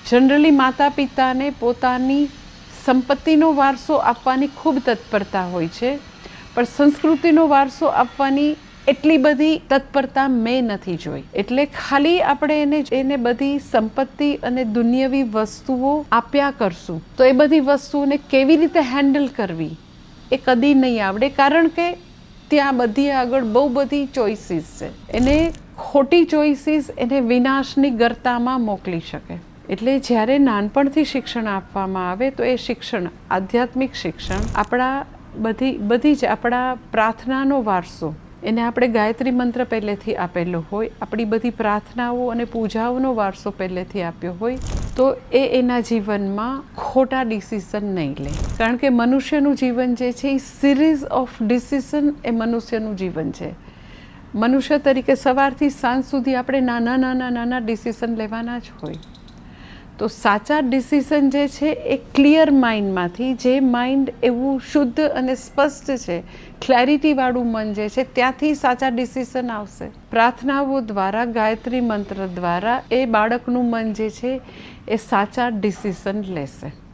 Generally માતા પિતાને પોતાની સંપત્તિનો વારસો આપવાની ખૂબ તત્પરતા હોય છે, પણ સંસ્કૃતિનો વારસો આપવાની એટલી બધી તત્પરતા મેં નથી જોઈ. એટલે ખાલી આપણે એને બધી સંપત્તિ અને દુનિયાવી વસ્તુઓ આપ્યા કરશું તો એ બધી વસ્તુઓને કેવી રીતે હેન્ડલ કરવી એ કદી નહીં આવડે, કારણ કે ત્યાં બધી આગળ બહુ બધી ચોઇસીસ છે. એને ખોટી ચોઇસીસ એને વિનાશની ગર્તામાં મોકલી શકે. એટલે જ્યારે નાનપણથી શિક્ષણ આપવામાં આવે તો એ શિક્ષણ, આધ્યાત્મિક શિક્ષણ, આપણા બધી જ આપણા પ્રાર્થનાનો વારસો, એને આપણે ગાયત્રી મંત્ર પહેલેથી આપેલો હોય, આપણી બધી પ્રાર્થનાઓ અને પૂજાઓનો વારસો પહેલેથી આપ્યો હોય, તો એના જીવનમાં ખોટા ડિસિઝન નહીં લે. કારણ કે મનુષ્યનું જીવન જે છે એ સિરીઝ ઓફ ડિસિઝન એ મનુષ્યનું જીવન છે. મનુષ્ય તરીકે સવારથી સાંજ સુધી આપણે નાના ડિસિઝન લેવાના જ હોય. તો સાચા ડિસિઝન જે છે એ ક્લિયર માઇન્ડમાંથી, જે માઇન્ડ એવું શુદ્ધ અને સ્પષ્ટ છે, ક્લેરિટીવાળું મન જે છે, ત્યાંથી સાચા ડિસિઝન આવશે. પ્રાર્થનાઓ દ્વારા, ગાયત્રી મંત્ર દ્વારા એ બાળકનું મન જે છે એ સાચા ડિસિઝન લેશે.